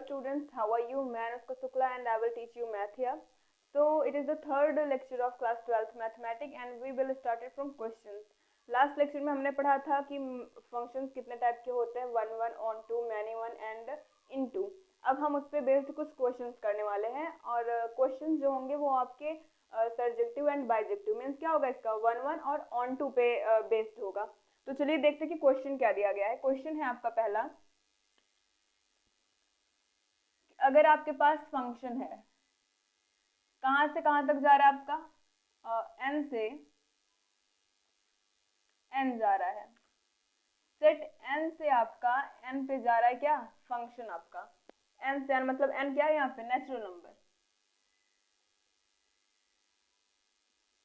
students, how are you? मैं Anushka Shukla and I will teach you math here. So it is the third lecture of class 12th mathematics and we will start it from questions. Last lecture में हमने पढ़ा था कि functions कितने type के होते हैं, one one, onto, many one and into. अब हम उस पर बेस्ड कुछ क्वेश्चंस करने वाले हैं और क्वेश्चंस जो होंगे वो आपके सर्जेक्टिव एंड बाइजेक्टिव मीन्स क्या होगा, इसका वन वन और ऑन टू पे बेस्ड होगा. तो चलिए देखते हैं कि क्वेश्चन क्या दिया गया है. क्वेश्चन है आपका पहला, अगर आपके पास फंक्शन है, कहाँ से कहाँ तक जा रहा है आपका, n से n जा रहा है. सेट n से आपका n पे जा रहा है क्या, फंक्शन आपका n से n, मतलब n क्या है यहाँ पे, natural number,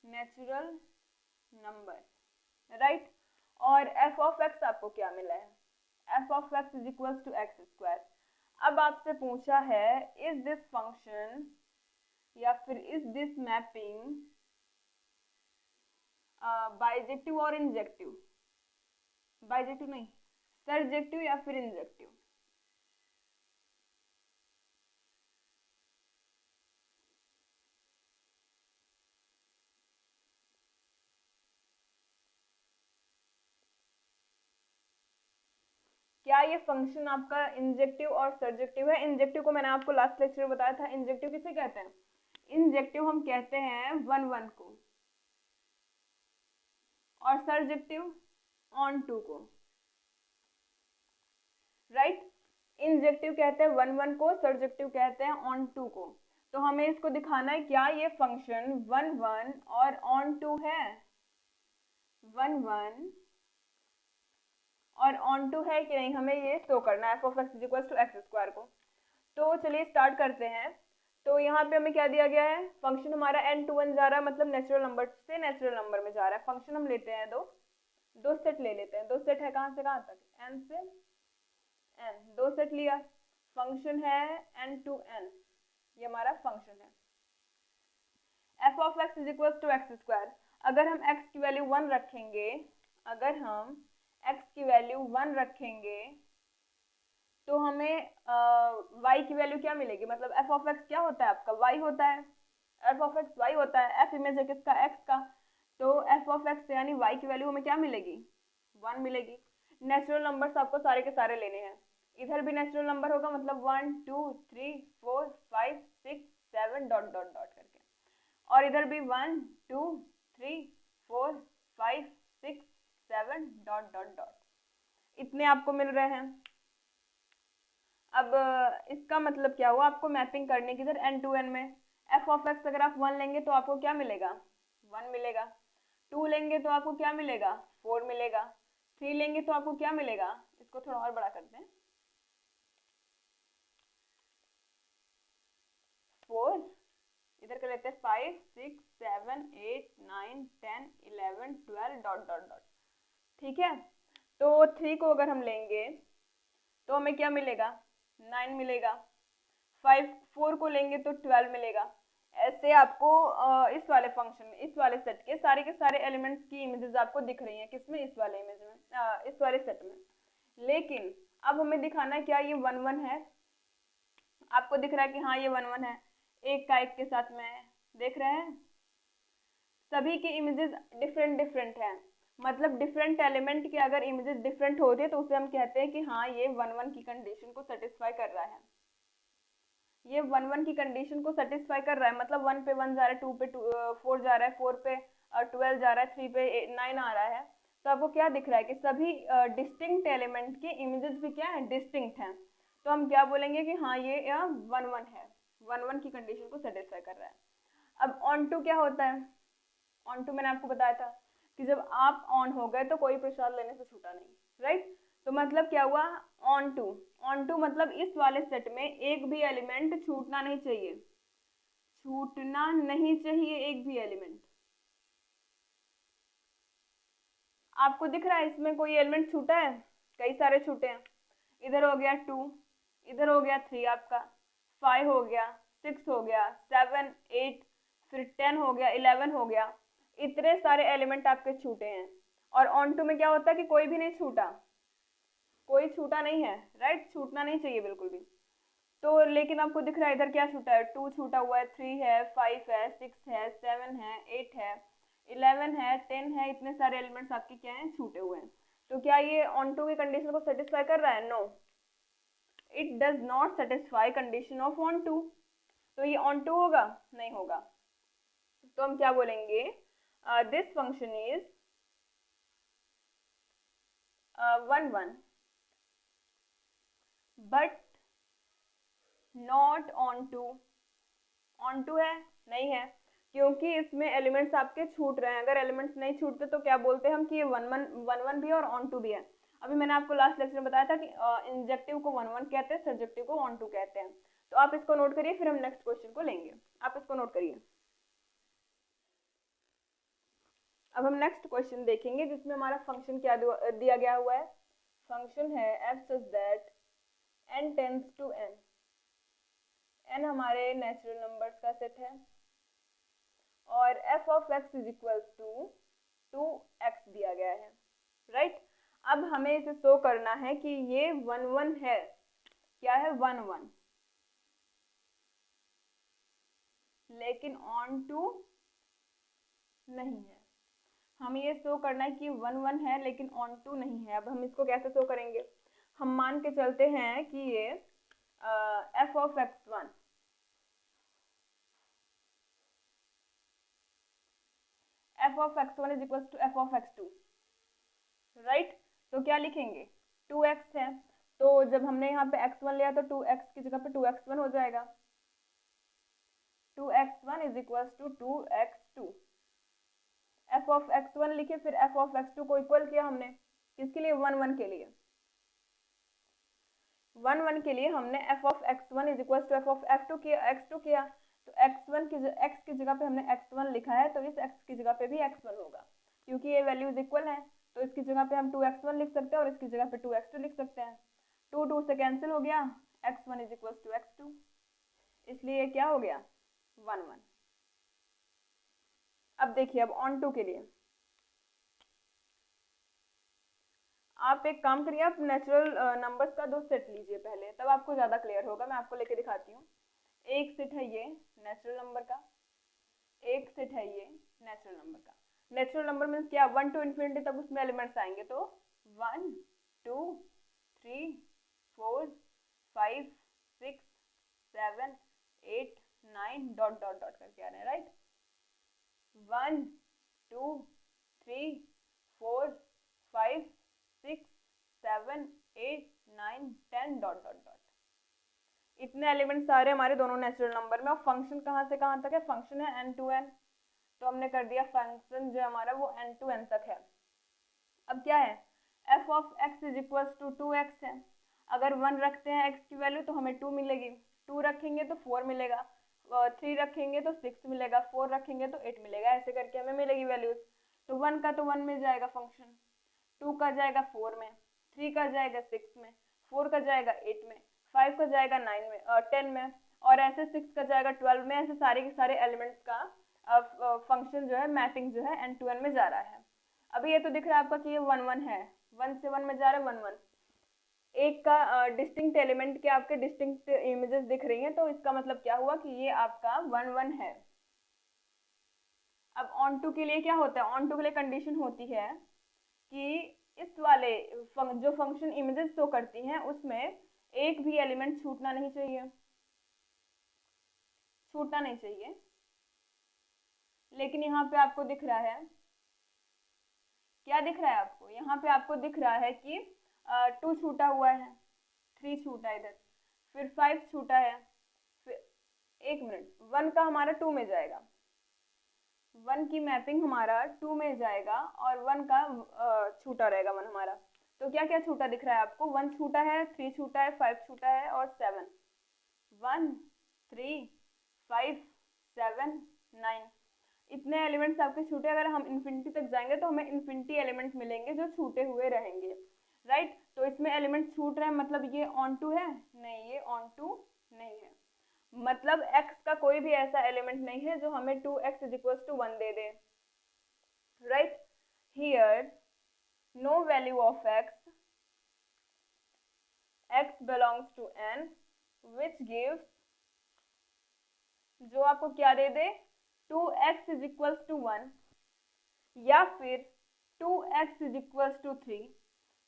natural number, right. और f ऑफ x आपको क्या मिला है, f of x is equal to x square. अब आपसे पूछा है इज दिस फंक्शन या फिर इज दिस मैपिंग बाइजेक्टिव और इंजेक्टिव, बाइजेक्टिव नहीं, सर्जेक्टिव या फिर इंजेक्टिव. क्या ये फंक्शन आपका इंजेक्टिव और सर्जेक्टिव है? इंजेक्टिव को मैंने आपको लास्ट लेक्चर में बताया था. इंजेक्टिव किसे कहते हैं? इंजेक्टिव हम कहते हैं वन वन को, और सर्जेक्टिव ऑन टू को, राइट. इंजेक्टिव कहते हैं वन वन को, सर्जेक्टिव कहते हैं ऑन टू को. तो हमें इसको दिखाना है क्या ये फंक्शन वन वन और ऑन टू है, वन वन और ऑन टू है कि नहीं, हमें ये शो करना है, f of x is equal to x square को. तो चलिए स्टार्ट करते हैं. तो यहाँ पे हमें क्या दिया गया है, फंक्शन हमारा n टू 1 जा रहा है, मतलब नेचुरल नंबर से नेचुरल नंबर में जा रहा है. फंक्शन हम लेते हैं दो सेट ले लेते हैं. दो सेट है कहाँ से कहाँ तक, n से n, दो सेट लिया. फंक्शन है n टू n, ये हमारा फंक्शन है. f of x is equal to x square. अगर हम x की वैल्यू 1 रखेंगे, अगर हम x की वैल्यू 1 रखेंगे तो हमें y की वैल्यू क्या मिलेगी, मतलब f ऑफ x क्या होता है आपका, y होता है. f ऑफ x y होता है, f इमेज है किसका, x का. तो f ऑफ x यानी y की वैल्यू हमें क्या मिलेगी, 1 मिलेगी. नेचुरल नंबर्स आपको सारे के सारे लेने हैं. इधर भी नेचुरल नंबर होगा, मतलब 1 2 3 4 5 6 7 डॉट डॉट डॉट करके, और इधर भी 1 2 3 4 5 6 7 डॉट डॉट डॉट, इतने आपको मिल रहे हैं. अब इसका मतलब क्या हुआ, आपको मैपिंग करने की, इधर n टू n में f ऑफ x अगर आप 1 लेंगे तो आपको क्या मिलेगा, 1 मिलेगा. 2 लेंगे तो आपको क्या मिलेगा, 4 मिलेगा. 3 लेंगे तो आपको क्या मिलेगा, इसको थोड़ा और बड़ा करते हैं, 4, इधर कर लेते हैं 5 6 7 8 9 10 11 12 डॉट डॉट डॉट, ठीक है. तो 3 को अगर हम लेंगे तो हमें क्या मिलेगा, 9 मिलेगा. 4 को लेंगे तो 12 मिलेगा. ऐसे आपको इस वाले फंक्शन में, इस वाले सेट के सारे एलिमेंट्स की इमेजेस आपको दिख रही हैं, किसमें, इस वाले इमेज में, इस वाले सेट में. लेकिन अब हमें दिखाना है क्या ये 1 1 है. आपको दिख रहा है कि हाँ ये 1 1 है, एक का एक के साथ में है, देख रहे हैं. सभी की इमेजेस डिफरेंट डिफरेंट हैं, मतलब डिफरेंट एलिमेंट के अगर इमेजेस डिफरेंट होती है तो उसे हम कहते हैं कि हाँ ये 1 1 की कंडीशन को सेटिस्फाई कर रहा है, ये 1 1 की कंडीशन को सेटिस्फाई कर रहा है. मतलब 1 पे 1 जा रहा है, 2 पे 4 जा रहा है, 4 पे 12 जा रहा है, 3 पे 9 आ रहा है. तो आपको क्या दिख रहा है कि सभी डिस्टिंक्ट एलिमेंट के इमेजेस भी क्या है, डिस्टिंक्ट हैं. तो हम क्या बोलेंगे कि हाँ ये 1 1 है, 1 1 की कंडीशन को सेटिस्फाई कर रहा है. अब ऑन टू क्या होता है, ऑन टू मैंने आपको बताया था कि जब आप ऑन हो गए तो कोई प्रसाद लेने से छूटा नहीं, राइट. तो मतलब क्या हुआ, ऑन टू, ऑन टू मतलब इस वाले सेट में एक भी एलिमेंट छूटना नहीं चाहिए, छूटना नहीं चाहिए एक भी एलिमेंट. आपको दिख रहा है इसमें कोई एलिमेंट छूटा है, कई सारे छूटे हैं. इधर हो गया 2, इधर हो गया 3 आपका, 5 हो गया, 6 हो गया, 7 8, फिर 10 हो गया, 11 हो गया. इतने सारे एलिमेंट आपके छूटे हैं. और ऑन टू में क्या होता है कि कोई भी नहीं छूटा, कोई छूटा नहीं है, राइट. छूटना नहीं चाहिए बिल्कुल भी. तो लेकिन आपको दिख रहा है इधर क्या छूटा है, 2 छूटा हुआ है, 3 है, 5 है, 6 है, 7 है, 8 है, 11 है, 10 है, इतने सारे एलिमेंट्स आपके क्या हैं, छूटे हुए हैं। तो क्या ये ऑन टू की कंडीशन को सेटिस्फाई कर रहा है? No, it does not satisfy condition of onto. तो ये ऑन टू होगा? नहीं होगा। तो हम क्या बोलेंगे, this function is 1 1 but not onto. Onto है? नहीं है, क्योंकि इसमें एलिमेंट्स आपके छूट रहे हैं। अगर एलिमेंट्स नहीं छूटते तो क्या बोलते हैं हम कि ये 1 1 भी है और ऑन टू भी है। अभी मैंने आपको लास्ट लेक्चर में बताया था कि इंजेक्टिव को 1 1 कहते हैं, सब्जेक्टिव को ऑन टू कहते हैं। तो आप इसको नोट करिए, फिर हम नेक्स्ट क्वेश्चन को लेंगे। आप इसको नोट करिए। अब हम नेक्स्ट क्वेश्चन देखेंगे जिसमें हमारा फंक्शन क्या दिया गया हुआ है। फंक्शन है f such that n tends to n। n हमारे नेचुरल नंबर्स का सेट है और f of x is equal to 2x दिया गया है, राइट। अब हमें इसे शो करना है कि ये 1 1 है। क्या है? 1 1, लेकिन ऑन टू नहीं है। हम ये शो करना है कि 1 1 है लेकिन ऑन टू नहीं है। अब हम इसको कैसे शो करेंगे? हम मान के चलते हैं कि ये f of x1 is equals to f of x2, right. तो क्या लिखेंगे? 2x है, तो जब हमने यहाँ पे x1 लिया तो 2x की जगह पे 2x1 हो जाएगा। 2x1 is equals to 2x2। f of x1 लिखे, फिर f of x2 को इक्वल किया हमने किसके लिए? 1 1 के लिए। 1 1 के लिए हमने f of x1 is equals to f of x2 किया। तो x1 की x की जगह पे हमने x1 लिखा है, तो इस x की जगह पे भी x1 होगा, क्योंकि ये वैल्यूज इक्वल हैं। तो इसकी जगह पे हम 2x1 लिख सकते हैं और इसकी जगह पे 2x2 लिख सकते हैं। 2 2 से कैंसिल हो गया, x1 is equals to x2, इसलिए क्या हो गया? 1 1। अब देखिए, अब ऑन टू के लिए आप एक काम करिए, आप नेचुरल नंबर्स का 2 सेट लीजिए पहले, तब आपको ज़्यादा क्लियर होगा। मैं आपको लेके दिखाती हूँ। एक सेट है ये नेचुरल नंबर का, एक सेट है ये नेचुरल नंबर का। नेचुरल नंबर मीन्स क्या? 1 टू इन्फिनिटी तक उसमें एलिमेंट्स आएंगे, तो 1 2 3 4 5 6 7 8 9 डॉट डॉट डॉट करके आ रहे हैं, राइट। 1 2 3 4 5 6 7 8 9 10 dot dot dot. इतने एलिमेंट्स सारे हमारे दोनों नेचुरल नंबर में। और फंक्शन कहाँ से कहाँ तक है? फंक्शन है n to n, तो हमने कर दिया फंक्शन जो हमारा वो n to n तक है। अब क्या है? f of x is equals to 2x है। अगर 1 रखते हैं x की वैल्यू तो हमें 2 मिलेगी, 2 रखेंगे तो 4 मिलेगा, 3 रखेंगे तो 6 मिलेगा, 4 रखेंगे तो 8 मिलेगा, ऐसे करके हमें मिलेगी वैल्यूज। तो 1 का तो 1 में जाएगा फंक्शन, 2 का जाएगा 4 में, 3 का जाएगा 6 में, 4 का जाएगा 8 में, 5 का जाएगा 9 में 10 में, और ऐसे 6 का जाएगा 12 में। ऐसे सारे के सारे एलिमेंट्स का फंक्शन जो है, मैपिंग जो है n to n में जा रहा है। अभी ये तो दिख रहा है आपका कि ये 1 1 है, 1 से 1 में जा रहा है 1 1। एक का डिस्टिंक्ट एलिमेंट के आपके डिस्टिंक्ट इमेजेस दिख रही हैं, तो इसका मतलब क्या हुआ कि ये आपका 1 1 है। अब ऑन टू के लिए क्या होता है? ऑन टू के लिए कंडीशन होती है कि इस वाले जो फंक्शन इमेजेस शो करती हैं उसमें एक भी एलिमेंट छूटना नहीं चाहिए, छूटना नहीं चाहिए। लेकिन यहाँ पे आपको दिख रहा है, क्या दिख रहा है आपको? यहाँ पे आपको दिख रहा है कि 2 छूटा हुआ है, 3 छूटा है इधर, फिर 5 छूटा है, फिर 1 मिनट, 1 का हमारा 2 में जाएगा, 1 की मैपिंग हमारा 2 में जाएगा और 1 का छूटा रहेगा 1 हमारा। तो क्या क्या छूटा दिख रहा है आपको? 1 छूटा है, 3 छूटा है, 5 छूटा है और 7। 1 3 5 7 9, इतने एलिमेंट्स आपके छूटे। अगर हम इन्फिनिटी तक जाएंगे तो हमें इन्फिनिटी एलिमेंट्स मिलेंगे जो छूटे हुए रहेंगे, राइट। तो इसमें एलिमेंट्स छूट रहे हैं, मतलब ये ऑन टू है? नहीं, ये ऑन टू नहीं है। मतलब x का कोई भी ऐसा एलिमेंट नहीं है जो हमें 2x इज इक्वल टू 1 दे दे, right. Here no value of x belongs to n which gives, जो आपको क्या दे दे, 2x इज इक्वल्स टू 1, या फिर 2x इज इक्वल्स टू 3,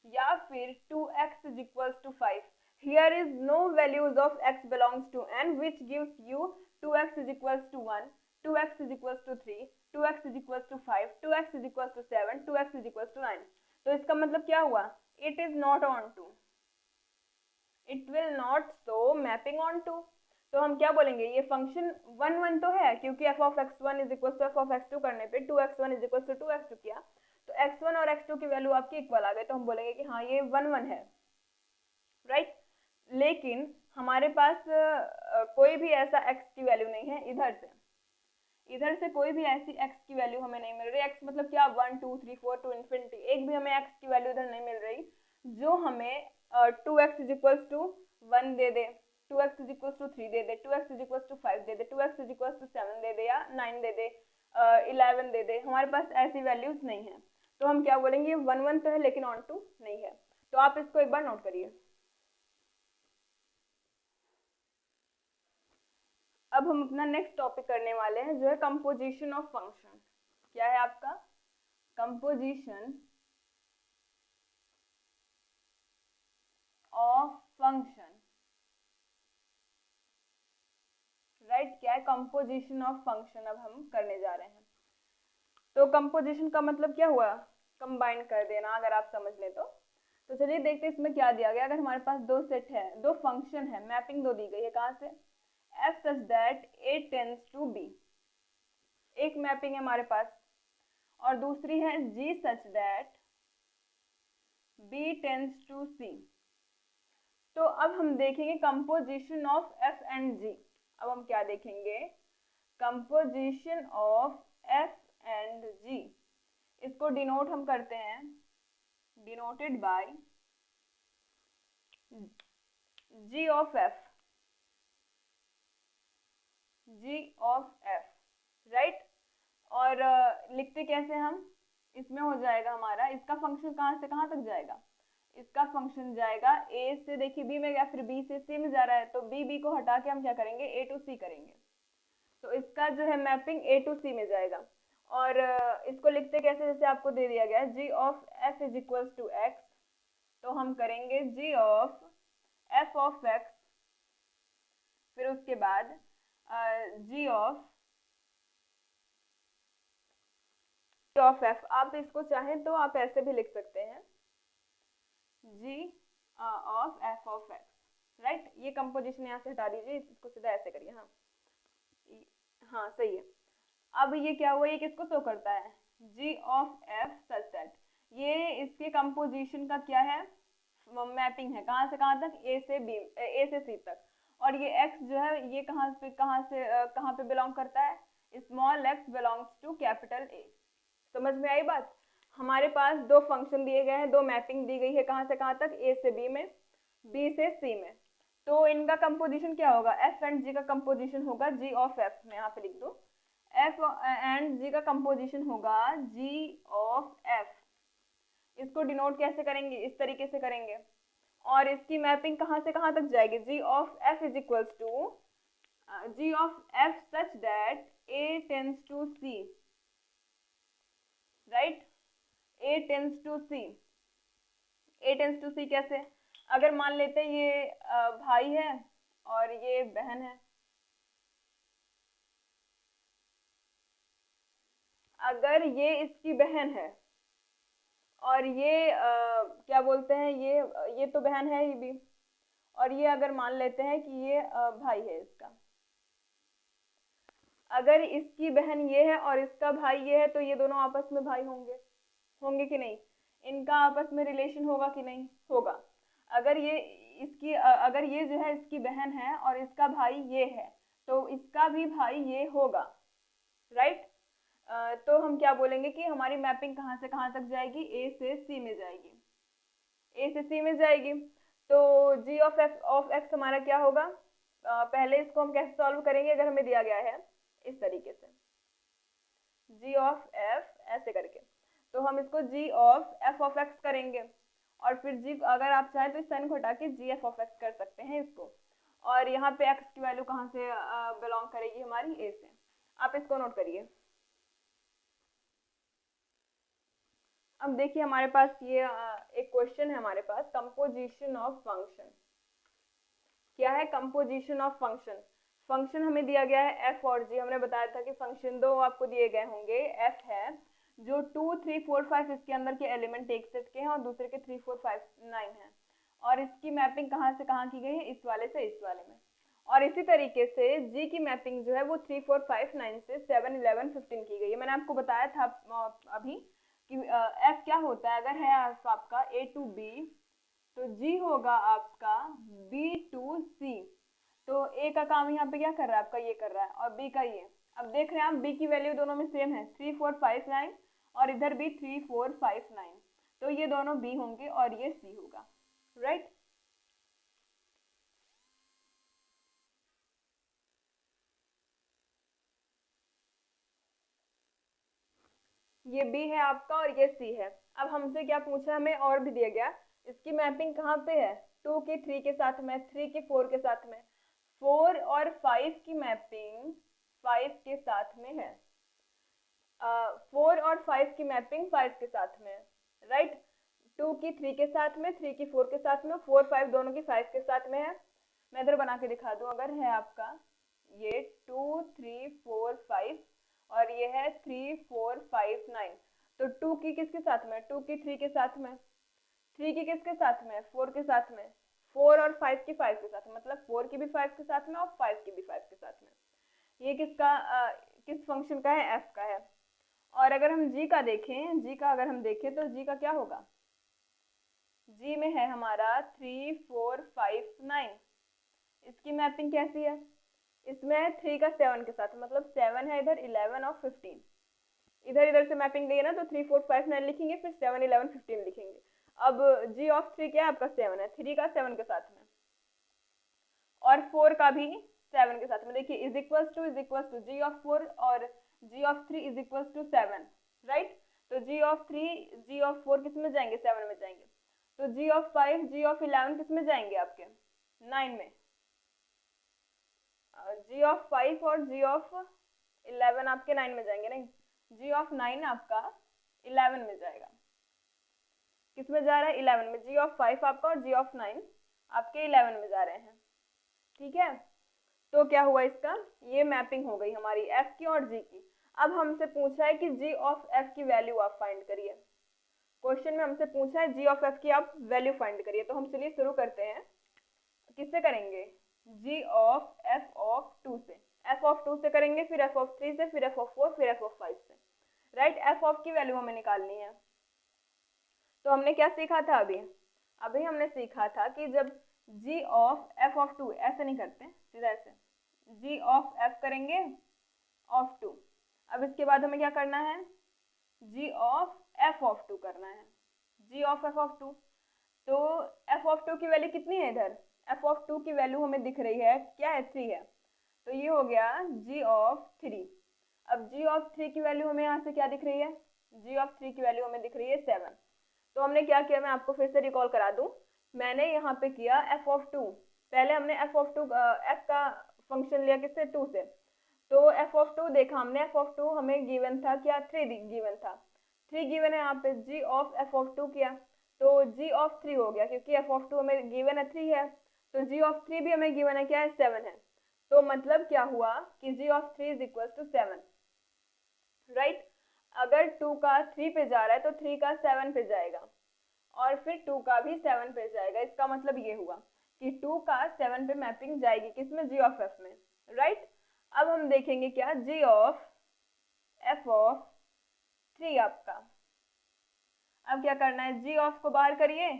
या फिर 2x is equals to 5. Here is no values of x belongs to n, which gives you 2x is equals to 1, 2x is equals to 3, 2x is equals to 5, 2x is equals to 7, 2x is equals to 9. तो इसका मतलब क्या हुआ, it is not on to, it will not show mapping on to. तो हम क्या बोलेंगे, ये फंक्शन 1 1 तो है, क्योंकि f of x1 is equals to f of x2 करने पे 2x1 is equals to 2x2 किया, तो x1 और x2 की वैल्यू आपकी इक्वल आ गई, तो हम बोलेंगे कि हाँ ये 1 1 है, राइट. लेकिन हमारे पास कोई भी ऐसा x की वैल्यू नहीं है, इधर से कोई भी ऐसी x की वैल्यू हमें नहीं मिल रही. x मतलब क्या, 1 2 3 4 टू इन्फिनिटी, एक भी हमें x की वैल्यू इधर नहीं मिल रही जो हमें 2x इज इक्वल्स टू 1 दे दे, 2x इज इक्वल्स टू 3 दे दे, 2x इज इक्वल्स टू 5 दे दे, 2x इज इक्वल्स टू 7 दे दे, या 9 दे दे, 11 दे दे. हमारे पास ऐसी वैल्यूज नहीं है, तो हम क्या बोलेंगे, 1 1 तो है लेकिन ऑन टू नहीं है. तो आप इसको एक बार नोट करिए. अब हम अपना नेक्स्ट टॉपिक करने वाले हैं, जो है कंपोजिशन ऑफ फंक्शन. क्या है आपका, कंपोजिशन ऑफ फंक्शन, राइट. क्या है, कंपोजिशन ऑफ फंक्शन अब हम करने जा रहे हैं. तो कंपोजिशन का मतलब क्या हुआ, कंबाइन कर देना, अगर आप समझ ले तो. चलिए देखते हैं इसमें क्या दिया गया. अगर हमारे पास दो सेट है, दो फंक्शन है, मैपिंग दो दी गई है, कहाँ से, f such that a tends to b, एक मैपिंग है हमारे पास, और दूसरी है g such that b tends to c. तो अब हम देखेंगे composition of f and g. अब हम क्या देखेंगे, composition of f and g. इसको डिनोट हम करते हैं, denoted by g of f, g of f, right. और लिखते कैसे हम, इसमें हो जाएगा हमारा, इसका फंक्शन कहाँ से कहाँ तक जाएगा, इसका फंक्शन जाएगा a से, देखिए b में या फिर b से c में जा रहा है, तो b को हटा के हम क्या करेंगे, a टू c करेंगे. तो इसका जो है मैपिंग a टू c में जाएगा. और इसको लिखते कैसे, जैसे आपको दे दिया गया g of f is equals to x, तो हम करेंगे g of f of x, फिर उसके बाद g ऑफ f. आप इसको चाहें तो आप ऐसे भी लिख सकते हैं, g of f of x, right. ये कंपोजिशन यहाँ से हटा दीजिए, इसको सीधा ऐसे करिए. हाँ हाँ सही है. अब ये क्या हुआ, ये किसको शो करता है, g of f such that, ये इसके कंपोजिशन का क्या है, मैपिंग है, कहाँ से कहाँ तक, a से c तक. और ये x जो है ये कहाँ पे बिलोंग करता है, small x belongs to capital A. समझ में आई बात. हमारे पास दो फंक्शन दिए गए हैं, दो मैपिंग दी गई है, कहाँ से कहाँ तक, a से b में, b से c में. तो इनका कंपोजिशन क्या होगा, f एंड g का कंपोजिशन होगा g ऑफ f, मैं यहाँ पे लिख दूँ, f एंड g का कंपोजिशन होगा g ऑफ f. इसको डिनोट कैसे करेंगे, इस तरीके से करेंगे. और इसकी मैपिंग कहाँ से कहाँ तक जाएगी, g of f is equals to g of f such that a tends to c, right. a tends to c, a tends to c कैसे, अगर मान लेते हैं ये भाई है और ये बहन है, अगर ये इसकी बहन है और ये क्या बोलते हैं, ये तो बहन है ही भी, और ये अगर मान लेते हैं कि ये भाई है इसका, अगर इसकी बहन ये है और इसका भाई ये है, तो ये दोनों आपस में भाई होंगे कि नहीं, इनका आपस में रिलेशन होगा कि नहीं होगा. अगर ये जो है इसकी बहन है और इसका भाई ये है, तो इसका भी भाई ये होगा, राइट. तो हम क्या बोलेंगे कि हमारी मैपिंग कहाँ से कहाँ तक जाएगी, a से c में जाएगी, a से c में जाएगी. तो g ऑफ x हमारा क्या होगा, पहले इसको हम कैसे सॉल्व करेंगे, अगर हमें दिया गया है इस तरीके से, g ऑफ f ऐसे करके, तो हम इसको g of f of x करेंगे, और फिर g, अगर आप चाहें तो इस साइन को हटा के g f ऑफ x कर सकते हैं इसको. और और यहाँ पे x की वैल्यू कहाँ से बिलोंग करेगी, हमारी a से। आप इसको नोट करिए। अब देखिए हमारे पास ये एक क्वेश्चन है हमारे पास, कंपोजिशन ऑफ फंक्शन। क्या है कंपोजिशन ऑफ फंक्शन? फंक्शन हमें दिया गया है f और g। हमने बताया था कि फंक्शन दो आपको दिए गए होंगे, f है जो 2 3 4 5 इसके अंदर के एलिमेंट एक सेट के हैं और दूसरे के 3 4 5 9 है, और इसकी मैपिंग कहाँ से कहाँ की गई है, इस वाले से इस वाले में। और इसी तरीके से g की मैपिंग जो है वो 3 4 5 9 से 7 11 15 की गई है। मैंने आपको बताया था अभी कि f क्या होता है, अगर है आपका a to b तो g होगा आपका b to c। तो a का काम यहाँ पे क्या कर रहा है, आपका ये कर रहा है, और b का ये। अब देख रहे हैं आप b की वैल्यू दोनों में सेम है, 3 4 5 9, और इधर भी 3 4 5 9, तो ये दोनों b होंगे और ये c होगा, राइट। ये b है आपका और ये c है। अब हमसे क्या पूछा, हमें और भी दिया गया, इसकी मैपिंग कहाँ पे है, 2 की 3 के साथ में, 3 की 4 के साथ में, 4 और 5 की मैपिंग 5 के साथ में है, 4 और 5 की मैपिंग 5 के साथ में, राइट। 2 की 3 के साथ में, 3 की 4 के साथ में, 4 5 दोनों की 5 के साथ में है। मैं इधर बना के दिखा दूं, अगर है आपका ये 2 3 4 5 और ये है 3 4 5 9, तो 2 की किसके साथ में, 2 की 3 के साथ में, 3 की किसके साथ में, 4 के साथ में, 4 और 5 की 5 के साथ में, मतलब 4 की भी 5 के साथ में और 5 की भी 5 के साथ में। ये किसका किस फंक्शन का है, f का है। और अगर हम g का देखें, g का अगर हम देखें तो g का क्या होगा, g में है हमारा 3 4 5 9। इसकी मैपिंग कैसी है, इसमें 3 का 7 के साथ, मतलब 7 है इधर, 11 और 15 इधर, इधर से मैपिंग ली है ना, तो 3 4 5 9 लिखेंगे, फिर 7 11 15 लिखेंगे। अब g ऑफ 3 क्या है आपका, 7 है, 3 का 7 के साथ में और 4 का भी 7 के साथ में। देखिए is equal to G of 4 और G of 3 is equal to 7, right. तो जी ऑफ 3 जी ऑफ 4 किस में जाएंगे, 7 में जाएंगे। तो जी ऑफ 5 जी ऑफ 11 किस में जाएंगे, आपके 9 में। जी ऑफ 5 और जी ऑफ 11 आपके 9 में जाएंगे, नहीं, जी ऑफ 9 आपका 11 में जाएगा। किस में जा रहा है, 11 में। जी ऑफ 5 आपका और जी ऑफ 9 आपके 11 में जा रहे हैं, ठीक है। तो क्या हुआ, इसका ये मैपिंग हो गई हमारी f की और g की। अब हमसे पूछा है कि g ऑफ f की वैल्यू आप फाइंड करिए। क्वेश्चन में हमसे पूछा है g ऑफ f की आप वैल्यू फाइंड करिए। तो हम चलिए शुरू करते हैं, किससे करेंगे, g ऑफ f ऑफ 2 से, f ऑफ 2 से करेंगे, फिर f ऑफ 3 से, फिर f ऑफ 4, फिर f ऑफ 5 से, राइट। f ऑफ की वैल्यू हमें निकालनी है। तो हमने क्या सीखा था, अभी हमने सीखा था कि जब g ऑफ f ऑफ 2, ऐसे नहीं करते, सीधा ऐसे g ऑफ f करेंगे ऑफ 2। अब इसके बाद हमें क्या करना है, g ऑफ f ऑफ 2 करना है, g ऑफ f ऑफ 2। तो f ऑफ 2 की वैल्यू कितनी है, इधर f ऑफ 2 की वैल्यू हमें दिख रही है, क्या है, 3 है, तो ये हो गया g ऑफ 3। अब g ऑफ 3 की वैल्यू हमें यहाँ से क्या दिख रही है, g ऑफ 3 की वैल्यू हमें दिख रही है 7। तो हमने क्या किया, मैं आपको फिर से रिकॉल करा दूं। मैंने यहाँ पे किया f ऑफ 2, पहले हमने f ऑफ 2 f का फंक्शन लिया किससे, 2 से। तो f ऑफ 2 देखा हमने, f ऑफ 2 हमें गिवन था क्या, 3 गिवन था, 3 गिवन है यहाँ पे। g ऑफ f ऑफ 2 किया तो g ऑफ 3 हो गया, क्योंकि f ऑफ 2 हमें गिवन है 3 है, तो g ऑफ 3 भी हमें गिवन है क्या है, 7 है। तो मतलब क्या हुआ कि g of 3 is equal to 7, right. अगर 2 का 3 पे जा रहा है तो 3 का 7 पे जाएगा, और फिर 2 का भी 7 पे जाएगा। इसका मतलब ये हुआ कि 2 का 7 पे मैपिंग जाएगी, किसमें, g ऑफ f में, राइट। अब हम देखेंगे क्या, g ऑफ f ऑफ 3 आपका। अब क्या करना है, g ऑफ को बाहर करिए,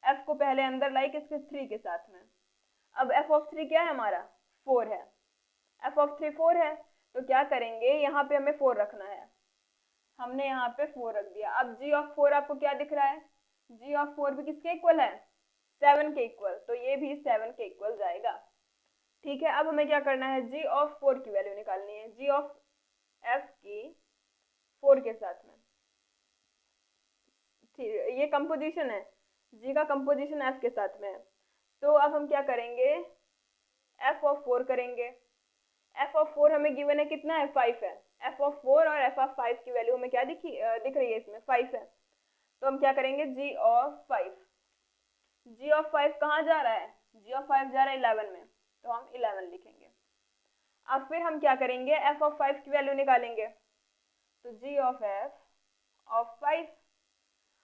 f को पहले अंदर लाई किसके, 3 के साथ में। अब f ऑफ 3 क्या है हमारा, 4 है, f ऑफ 3 4 है, तो क्या करेंगे, यहाँ पे हमें 4 रखना है, हमने यहाँ पे 4 रख दिया। अब g ऑफ 4 आपको क्या दिख रहा है, g ऑफ 4 भी किसके इक्वल है, 7 के इक्वल, तो ये भी 7 के इक्वल जाएगा, ठीक है। अब हमें क्या करना है, g ऑफ 4 की वैल्यू निकालनी है, g ऑफ f की 4 के साथ में, ठीक, ये कंपोजिशन है, g का कंपोजिशन f के साथ में है। तो अब हम क्या करेंगे, 4 करेंगे। एफ ऑफ 4 हमें गिवन है कितना है, 5 है। एफ ऑफ 4 और एफ ऑफ 5 की वैल्यू हमें क्या दिख रही है इसमें, 5 है। तो हम क्या करेंगे, जी ऑफ 5, जी ऑफ 5 कहाँ जा रहा है, जी ऑफ 5 जा रहा है 11 में, तो हम 11 लिखेंगे। अब फिर हम क्या करेंगे, एफ ऑफ 5 की वैल्यू निकालेंगे, तो जी ऑफ एफ ऑफ 5।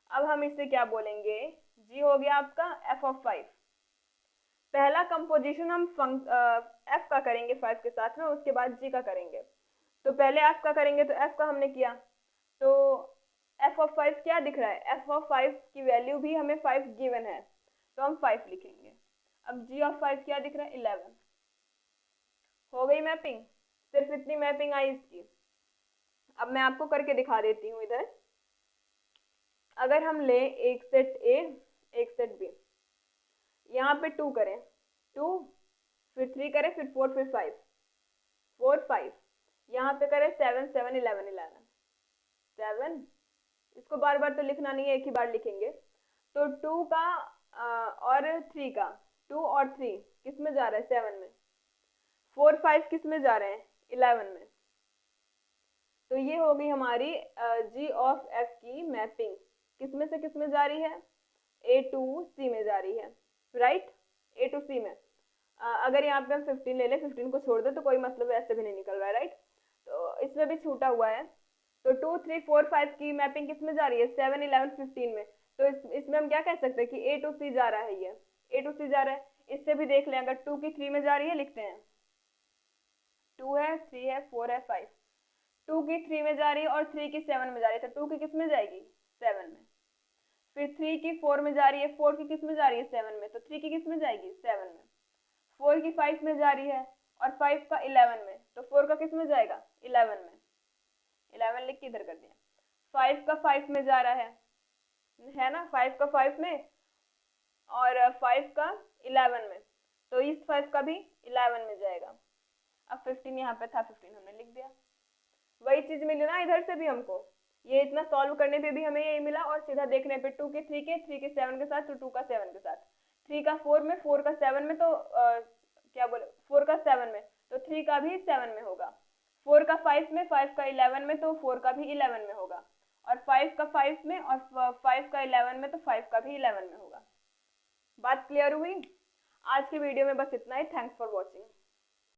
अब हम इससे क्या बोलेंगे, जी हो गया आपका एफ ऑफ 5। पहला कंपोजिशन हम एफ का करेंगे 5 के साथ में, उसके बाद जी का करेंगे। तो पहले एफ का करेंगे, तो एफ का हमने किया, तो एफ ऑफ 5 क्या दिख रहा है, एफ ऑफ 5 की वैल्यू भी हमें 5 गिवन है, तो हम 5 लिखेंगे। अब जी ऑफ 5 क्या दिख रहा है, 11। हो गई मैपिंग, सिर्फ इतनी मैपिंग आई इसकी। अब मैं आपको करके दिखा देती हूँ इधर। अगर हम ले एक सेट ए एक सेट बी, यहाँ पे 2 करें, 2 फिर 3 करें, फिर 4 फिर 5, 4 5, यहाँ पे करें 7 7 11 11 7। इसको बार बार तो लिखना नहीं है, एक ही बार लिखेंगे। तो 2 का और 3 का, 2 और 3 किस में जा रहा है, 7 में। 4 5 किस में जा रहे हैं, 11 में। तो ये हो गई हमारी जी ऑफ एफ की मैपिंग, किस में से किस में जा रही है, ए टू सी में जा रही है, राइट, ए टू सी में। अगर यहाँ पे हम 15 ले लें, 15 को छोड़ दे तो कोई मतलब ऐसे भी नहीं निकल रहा है, राइट। तो इसमें भी छूटा हुआ है। तो 2 3 4 5 की मैपिंग किस में जा रही है, 7 11 15 में। तो इसमें हम क्या कह सकते हैं कि ए टू सी जा रहा है, ये ए टू सी जा रहा है। इससे भी देख लें, अगर 2 की 3 में जा रही है, लिखते हैं 2 है 3 है 4 है 5, 2 की 3 में जा रही है और 3 की 7 में जा रही है, तो 2 की किस में जाएगी, 7 में। फिर 3 की 4 में जा रही है, 4 की किस में जा रही है, 7 में, तो 3 की किस में जाएगी, 7 में। 4 की 5 में जा रही है और 5 का 11 में, तो 4 का किस में जाएगा, 11 में। 11 लिख के इधर कर दिया। 5 का 5 में जा रहा है ना, 5 का 5 में और 5 का 11 में, तो इस 5 का भी 11 में जाएगा। अब 15 यहाँ पे था, 15 हमने लिख दिया। वही चीज मिली ना इधर से भी हमको, ये इतना सॉल्व करने पे भी हमें यही मिला, और सीधा देखने पे 2 के 3 के 3 के 7 के साथ, तो 2 का 7 के साथ, 3 का 4 में, 4 का 7 में, तो क्या बोले 4 का 7 में, तो 3 का भी 7 में होगा। 4 का 5 में, 5 का 11 में, तो 4 का भी 11 में होगा। और 5 का 5 में और 5 का 11 में, तो 5 का भी 11 में होगा। बात क्लियर हुई। आज की वीडियो में बस इतना ही। Thanks for watching.